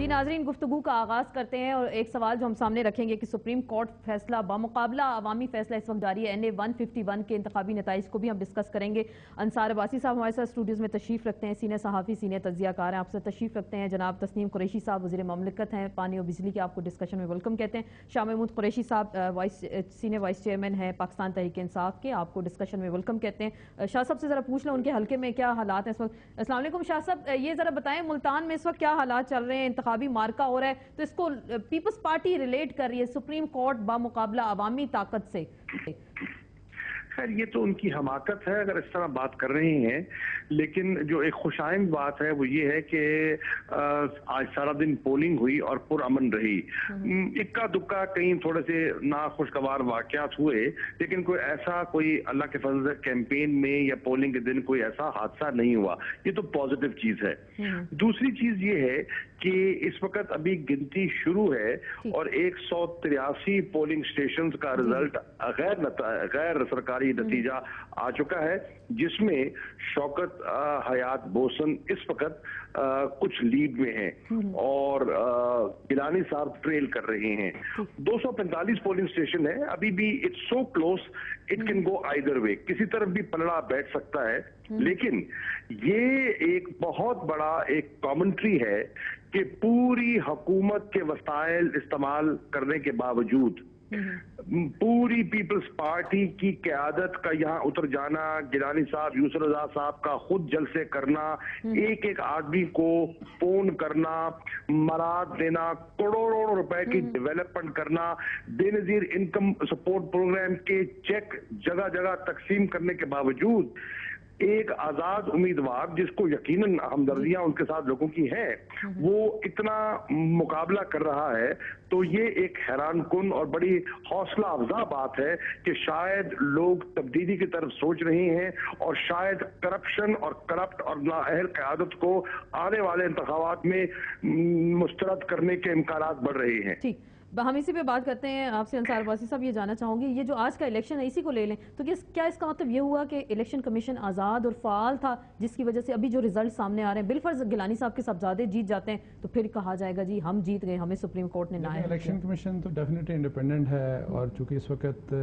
جی ناظرین، گفتگو کا آغاز کرتے ہیں اور ایک سوال جو ہم سامنے رکھیں گے کہ سپریم کورٹ فیصلہ بمقابلہ عوامی فیصلہ اس وقت جاری ہے NA 151 کے انتخابی نتائج کو بھی ہم ڈسکس کریں گے۔ انصار عباسی صاحب ہمارے ساتھ اسٹوڈیوز میں تشریف رکھتے ہیں، سینئر صحافی، سینئر تجزیہ کار ہیں، آپ سے تشریف رکھتے ہیں۔ جناب تسنیم قریشی صاحب وزیر مملکت ہیں، پانی اور بجلی کے، آپ کو ڈسکشن میں ویلکم کہتے ہیں۔ شاہ محمود قریشی صاحب سینئر وائس چیئرمین ہیں پاکستان تحریک انصاف کے، آپ کو ڈسکشن میں ویلکم کہتے ہیں۔ شاہ صاحب سے ذرا پوچھ لیں ان کے حلقے میں کیا حالات ہیں اس وقت۔ السلام علیکم شاہ صاحب، یہ ذرا بتائیں ملتان میں اس وقت کیا حالات چل رہے ہیں؟ انتخابی مارکا ہو رہا ہے تو اس کو پیپلز پارٹی ریلیٹ کر رہی ہے سپریم کورٹ بمقابلہ عوامی طاقت سے۔ خیر یہ تو ان کی حماقت ہے اگر اس طرح بات کر رہے ہیں، لیکن جو ایک خوشائند بات ہے وہ یہ ہے کہ آج سارا دن پولنگ ہوئی اور پرامن رہی۔ اکا دکا کہیں تھوڑے سے ناخوشگوار واقعات ہوئے، لیکن کوئی اللہ کے فضل سے کیمپین میں یا پولنگ کے دن کوئی ایسا حادثہ نہیں ہوا۔ یہ تو پازیٹیو چیز ہے۔ دوسری چیز یہ ہے کہ اس وقت ابھی گنتی شروع ہے اور 183 پولنگ سٹیشنز کا رزلٹ غیر سرکاری نتیجہ آ چکا ہے، جس میں شوکت حیات بوسن اس وقت کچھ لیڈ میں ہیں اور گیلانی صاحب ٹریل کر رہے ہیں۔ 245 پولنگ سٹیشن ہے، ابھی بھی it's so close, it can go either way, کسی طرف بھی پلڑا بیٹھ سکتا ہے۔ لیکن یہ ایک بہت بڑا ایک کامنٹری ہے کہ پوری حکومت کے وسائل استعمال کرنے کے باوجود پوری پیپلز پارٹی کی قیادت کا یہاں اتر جانا، گیلانی صاحب، یوسف رضا صاحب کا خود جلسے کرنا، ایک ایک آدمی کو فون کرنا، مراد دینا، کروڑوں روپے کی ڈیولپمنٹ کرنا، بے نظیر انکم سپورٹ پروگرام کے چیک جگہ جگہ تقسیم کرنے کے باوجود ایک آزاد امیدوار جس کو یقیناً ہمدردیاں ان کے ساتھ لوگوں کی ہیں، وہ اتنا مقابلہ کر رہا ہے، تو یہ ایک حیران کن اور بڑی حوصلہ افزا بات ہے کہ شاید لوگ تبدیلی کی طرف سوچ رہے ہیں اور شاید کرپشن اور کرپٹ اور نااہل قیادت کو آنے والے انتخابات میں مسترد کرنے کے امکانات بڑھ رہے ہیں۔ ہم اسی پہ بات کرتے ہیں آپ سے۔ انصار عباسی صاحب یہ جاننا چاہوں گی، یہ جو آج کا الیکشن ہے اسی کو لے لیں تو کیا اس کا مطلب یہ ہوا کہ الیکشن کمیشن آزاد اور فعال تھا، جس کی وجہ سے ابھی جو ریزلٹ سامنے آ رہے ہیں بالفرض گیلانی صاحب کے صاحبزادے جیت جاتے ہیں تو پھر کہا جائے گا جی ہم جیت گئے، ہمیں سپریم کورٹ نے نائب کیا؟ الیکشن کمیشن تو ڈیفینیٹلی انڈیپینڈنٹ ہے، اور چونکہ اس وقت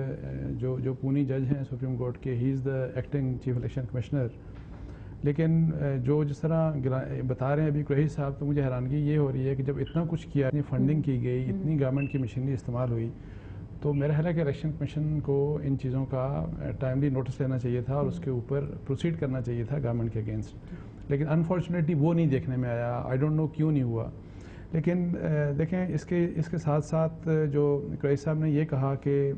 جو پونی جج ہیں سپریم کورٹ کے، ہی از دا ایکٹنگ چیف الیکشن کمشنر، لیکن جو جس طرح بتا رہے ہیں ابھی قریشی صاحب، تو مجھے حیرانگی یہ ہو رہی ہے کہ جب اتنا کچھ کیا، اتنی فنڈنگ کی گئی، اتنی گورنمنٹ کی مشینری استعمال ہوئی، تو میرا خیال ہے کہ الیکشن کمیشن کو ان چیزوں کا ٹائملی نوٹس لینا چاہیے تھا اور اس کے اوپر پروسیڈ کرنا چاہیے تھا گورنمنٹ کے اگینسٹ، لیکن انفارچونیٹلی وہ نہیں دیکھنے میں آیا۔ آئی ڈونٹ نو کیوں نہیں ہوا، لیکن دیکھیں اس کے ساتھ ساتھ جو قریشی صاحب نے یہ کہا کہ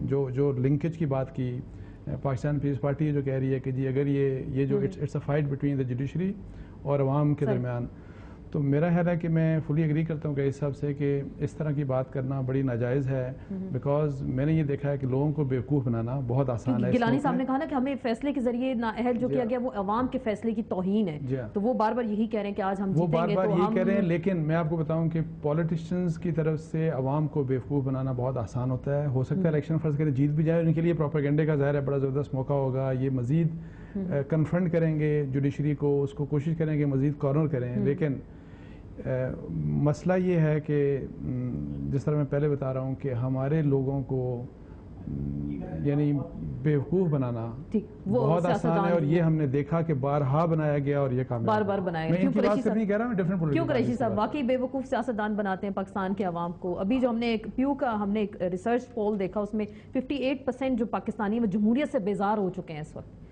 جو لنکیج کی بات کی، پاکستان پیپلز پارٹی جو کہہ رہی ہے کہ جی اگر یہ جو it's a fight between the judiciary اور عوام کے درمیان، تو میرا خیال ہے کہ میں فلی ایگری کرتا ہوں قریشی صاحب سے کہ اس طرح کی بات کرنا بڑی ناجائز ہے، بیکاز میں نے یہ دیکھا ہے کہ لوگوں کو بیوقوف بنانا بہت آسان ہے۔ گیلانی صاحب نے کہا نا کہ ہمیں فیصلے کے ذریعے نااہل جو کیا گیا وہ عوام کے فیصلے کی توہین ہے، تو وہ بار بار یہی کہہ رہے ہیں کہ آج ہم جیتیں گے، وہ بار بار یہی کہہ رہے ہیں، لیکن میں آپ کو بتاؤں کہ پولیٹیشنز کی طرف سے عوام کو بیوقوف بنانا بہت آسان ہوتا ہے۔ ہو سکتا ہے الیکشن فرض کریں جیت بھی جائے، ان کے لیے پروپیگنڈے کا ظاہر ہے بڑا زبردست موقع ہوگا، یہ مزید کنفرنٹ کریں گے جوڈیشری کو، اس کو کوشش کریں کہ مزید کارنر کریں، لیکن مسئلہ یہ ہے کہ جس طرح میں پہلے بتا رہا ہوں کہ ہمارے لوگوں کو یعنی بیوقوف بنانا بہت آسان ہے، اور یہ ہم نے دیکھا کہ بارہا بنایا گیا اور یہ کامیاب، بار بار بنایا گیا۔ میں ان کی بات سے نہیں کہہ رہا ہوں، ڈیفرنٹ کیوں قریشی صاحب واقعی بیوقوف سیاستدان بناتے ہیں پاکستان کے عوام کو؟ ابھی جو ہم نے ایک پیو کا ایک ریسرچ پول دیکھا، اس میں 58% جو پاکستانی وہ جمہوریت سے بیزار ہو چکے ہیں اس وقت۔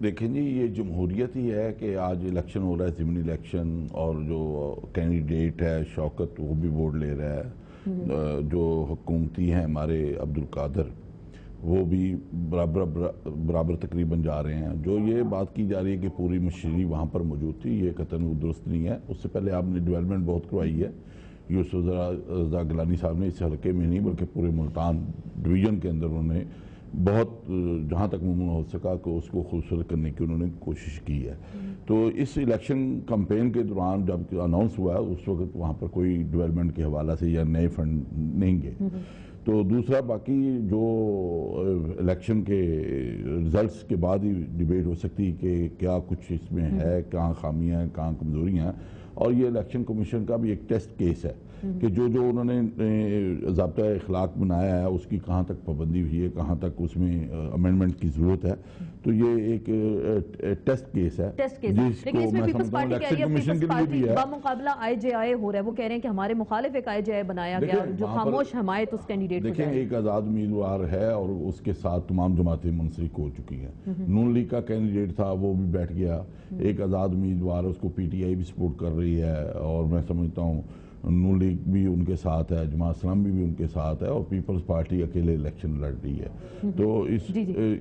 دیکھیں جی، یہ جمہوریت ہی ہے کہ آج الیکشن ہو رہا ہے، ضمنی الیکشن، اور جو کینڈیڈیٹ ہے شوکت وہ بھی ووٹ لے رہا ہے، جو حکومتی ہیں ہمارے عبدالقادر وہ بھی برابر تقریباً جا رہے ہیں۔ جو یہ بات کی جا رہی ہے کہ پوری مشینری وہاں پر موجود تھی، یہ قطعاً درست نہیں ہے۔ اس سے پہلے آپ نے ڈیولپمنٹ بہت کروائی ہے، یوسف رضا گیلانی صاحب نے اس حلقے میں نہیں بلکہ پورے ملتان ڈویژن کے اندر انہوں نے بہت جہاں تک ممکن ہو سکا کہ اس کو خوبصورت کرنے کی انہوں نے کوشش کی ہے۔ تو اس الیکشن کمپین کے دوران جب اناؤنس ہوا ہے اس وقت وہاں پر کوئی ڈیولپمنٹ کے حوالہ سے یا نئے فنڈ نہیں گئے۔ تو دوسرا باقی جو الیکشن کے ریزلٹس کے بعد ہی ڈیبیٹ ہو سکتی کہ کیا کچھ اس میں ہے، کہاں خامیاں ہیں، کہاں کمزوریاں ہیں، اور یہ الیکشن کمیشن کا بھی ایک ٹیسٹ کیس ہے کہ جو انہوں نے ضابطۂ اخلاق بنایا ہے اس کی کہاں تک پابندی ہوئی ہے, کہاں تک اس میں امینڈمنٹ کی ضرورت ہے. تو یہ ایک ٹیسٹ کیس ہے جس کو میں سمجھتا ہوں الیکشن کمیشن کے لیے بھی ہے. بمقابلہ آئی جے آئی ہو رہا ہے, وہ کہہ رہے ہیں کہ ہمارے مخالف ایک آئی جے آئی بنایا گیا جو خاموش حمایت اس کینڈیڈیٹ کو. دیکھیں ایک آزاد امیدوار ہے اور اس کے ساتھ تمام جماعتیں منسلک ہو چکی ہیں. نون لیگ کا کینڈیڈیٹ تھا وہ بھی بیٹھ گیا, ایک آزاد امیدوار, اس کو پی ٹی آئی بھی سپورٹ کر رہی ہے اور میں سمجھتا ہوں نون لیگ بھی ان کے ساتھ ہے, جماعت اسلامی بھی ان کے ساتھ ہے اور پیپلز پارٹی اکیلے الیکشن لڑ رہی ہے. تو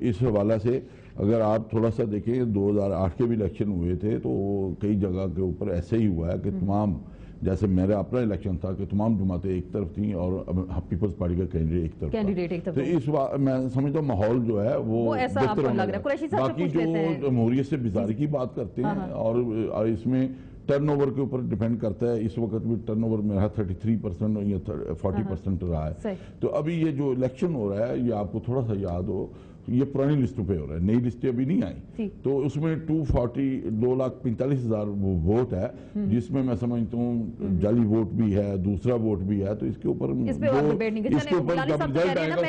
اس حوالے سے اگر آپ تھوڑا سا دیکھیں 2008 کے بھی الیکشن ہوئے تھے تو کئی جگہ کے اوپر ایسے ہی ہوا ہے کہ تمام, جیسے میرا اپنا الیکشن تھا کہ تمام جماعتیں ایک طرف تھیں اور پیپلز پارٹی کا کینڈیڈیٹ ایک طرف. تو اس بات میں سمجھتا ہوں ماحول جو ہے وہ بہتر ہونا ہے. باقی جو جمہوریت سے بیزاری کی بات کرتے ہیں اور اس میں ٹرن اوور کے اوپر ڈیپینڈ کرتا ہے. اس وقت بھی ٹرن اوور میرا 33% یا 40% رہا ہے. تو ابھی یہ جو الیکشن ہو رہا ہے یہ آپ کو تھوڑا سا یاد ہو, یہ پرانی لسٹوں پہ ہو رہا ہے, نئی لسٹیں ابھی نہیں آئیں. تو اس میں 2,45,000 ووٹ ہے جس میں میں سمجھتا ہوں جعلی ووٹ بھی ہے, دوسرا ووٹ بھی ہے. تو اس کے اوپر میں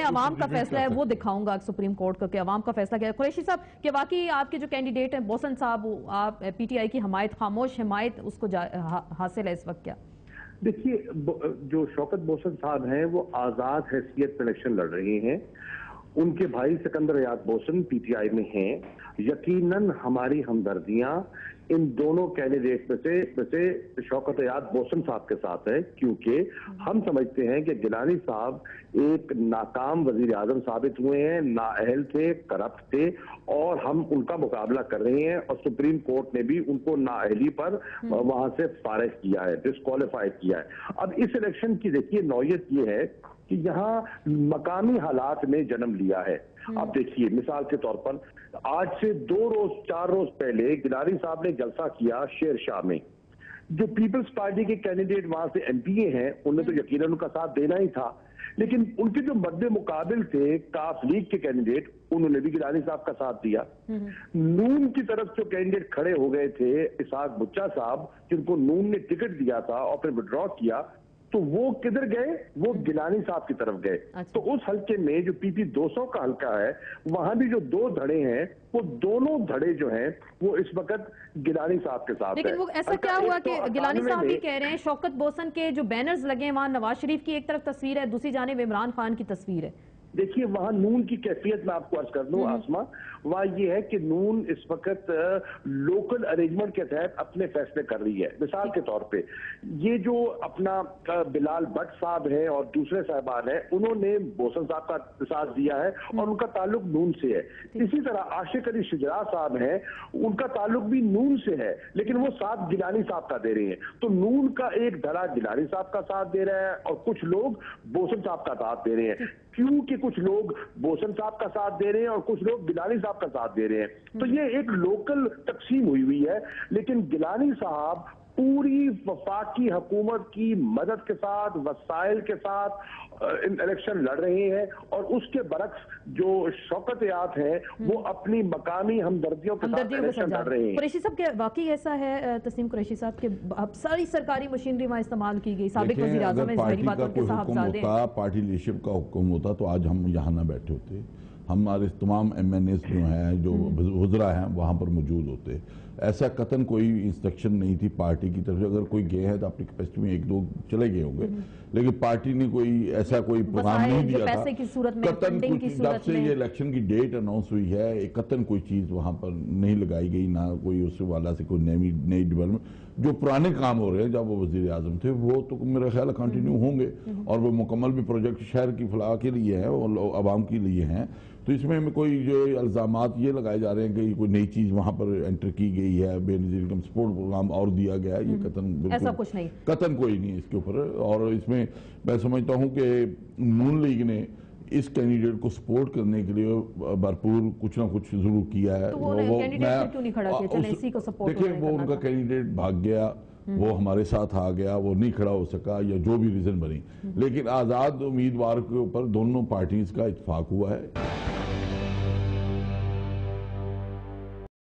عوام کا فیصلہ ہے وہ دکھاؤں گا سپریم کورٹ کا کہ عوام کا فیصلہ کیا ہے. قریشی صاحب کہ واقعی آپ کے جو کینڈیڈیٹ ہیں بوسن صاحب, آپ پی ٹی آئی کی حمایت, خاموش حمایت اس کو حاصل ہے اس وقت کیا؟ دیکھیے جو شوکت بوسن صاحب ہیں وہ آزاد حیثیت پہ الیکشن لڑ رہے ہیں. ان کے بھائی Sikandar Ayaz Bosan P T I میں ہیں. یقیناً ہماری ہمدردیاں ان دونوں کینڈیڈیٹ میں سے شوکت ایاز بوسن صاحب کے ساتھ ہے, کیونکہ ہم سمجھتے ہیں کہ گیلانی صاحب ایک ناکام وزیر اعظم ثابت ہوئے ہیں, نااہل تھے, کرپٹ تھے, اور ہم ان کا مقابلہ کر رہے ہیں. اور سپریم کورٹ نے بھی ان کو نااہلی پر وہاں سے فارغ کیا ہے, ڈسکوالیفائی کیا ہے. اب اس الیکشن کی دیکھیے نوعیت یہ ہے کہ یہاں مقامی حالات نے جنم لیا ہے. اب دیکھیے مثال کے طور پر آج سے 4 روز پہلے گیلانی صاحب نے جلسہ کیا شیر شاہ میں. جو پیپلز پارٹی کے کینڈیڈیٹ وہاں سے ایم پی اے ہیں انہوں نے تو یقیناً ان کا ساتھ دینا ہی تھا, لیکن ان کے جو مد مقابل تھے کاف لیگ کے کینڈیڈیٹ انہوں نے بھی گیلانی صاحب کا ساتھ دیا. نون کی طرف جو کینڈیڈیٹ کھڑے ہو گئے تھے اسحاق بچہ صاحب, جن کو نون نے ٹکٹ دیا تھا اور پھر وڈرا کیا, تو وہ کدھر گئے؟ وہ گیلانی صاحب کی طرف گئے. تو اس حلقے میں جو پی پی 200 کا حلقہ ہے وہاں بھی جو 2 دھڑے ہیں وہ دونوں دھڑے جو ہیں وہ اس وقت گیلانی صاحب کے ساتھ. لیکن وہ ایسا کیا ہوا کہ گیلانی صاحب بھی کہہ رہے ہیں شوکت بوسن کے جو بینرز لگے ہیں وہاں نواز شریف کی ایک طرف تصویر ہے, دوسری جانب عمران خان کی تصویر ہے. دیکھیے وہاں نون کی کیفیت میں آپ کو عرض کر دوں آسما, وہاں یہ ہے کہ نون اس وقت لوکل ارینجمنٹ کے تحت اپنے فیصلے کر رہی ہے. مثال کے طور پہ یہ جو اپنا بلال بٹ صاحب ہیں اور دوسرے صاحبان ہیں انہوں نے بوسن صاحب کا ساتھ دیا ہے اور ان کا تعلق نون سے ہے. اسی طرح عاشق علی شجراء صاحب ہیں, ان کا تعلق بھی نون سے ہے لیکن وہ ساتھ گیلانی صاحب کا دے رہے ہیں. تو نون کا ایک دھڑا گیلانی صاحب کا ساتھ دے رہا ہے اور کچھ لوگ بوسن صاحب کا ساتھ دے رہے ہیں. کیونکہ کچھ لوگ بوسن صاحب کا ساتھ دے رہے ہیں اور کچھ لوگ گیلانی صاحب کا ساتھ دے رہے ہیں. تو یہ ایک لوکل تقسیم ہوئی ہے, لیکن گیلانی صاحب پوری وفاقی حکومت کی مدد کے ساتھ, وسائل کے ساتھ الیکشن لڑ رہے ہیں. اور اس کے برعکس جو شوکت ایاز ہیں وہ اپنی مقامی ہمدردیوں کے ساتھ الیکشن لڑ رہے ہیں. قریشی صاحب کہ واقعی ایسا ہے تسلیم قریشی صاحب کہ اب ساری سرکاری مشینری وہاں استعمال کی گئی, سابق وزیر اعظم ہیں, ظاہری بات ان کے صاحبزادے ہیں. پارٹی لیڈرشپ کا حکم ہوتا تو آج ہم یہاں نہ بیٹھے ہوتے, ہمارے تمام ایم این ایز جو ہیں جو وزراء ہیں وہاں پر موجود ہوتے. ایسا قطن کوئی انسٹرکشن نہیں تھی پارٹی کی طرف سے. اگر کوئی گئے ہیں تو اپنی کیپیسٹی میں 1-2 چلے گئے ہوں گے, لیکن پارٹی نے کوئی ایسا کوئی پیغام نہیں دیا تھا. قطن کچھ جب سے یہ الیکشن کی ڈیٹ اناؤنس ہوئی ہے قطن کوئی چیز وہاں پر نہیں لگائی گئی, نہ کوئی اس والا سے کوئی نئی ڈیولپمنٹ. جو پرانے کام ہو رہے ہیں جب وہ وزیر اعظم تھے وہ تو میرا خیال ہے کنٹینیو ہوں گے, اور وہ مکمل بھی پروجیکٹ شہر کی فلاح کے لیے ہیں اور عوام کے لیے ہیں. تو اس میں کوئی جو الزامات یہ لگائے جا رہے ہیں کہ کوئی نئی چیز وہاں پر انٹر کی گئی ہے, بے نظیر انکم سپورٹ پروگرام اور دیا گیا ہے, یہ قطن کوئی نہیں اس کے اوپر. اور اس میں میں سمجھتا ہوں کہ نون لیگ نے اس کینڈیڈیٹ کو سپورٹ کرنے کے لیے بھرپور کچھ نہ کچھ ضرور کیا ہے. دیکھیں وہ ان کا کینڈیڈیٹ بھاگ گیا, وہ ہمارے ساتھ آ گیا, وہ نہیں کھڑا ہو سکا یا جو بھی ریزن بنی, لیکن آزاد امیدوار کے اوپر دونوں پارٹیز کا اتفاق ہوا ہے.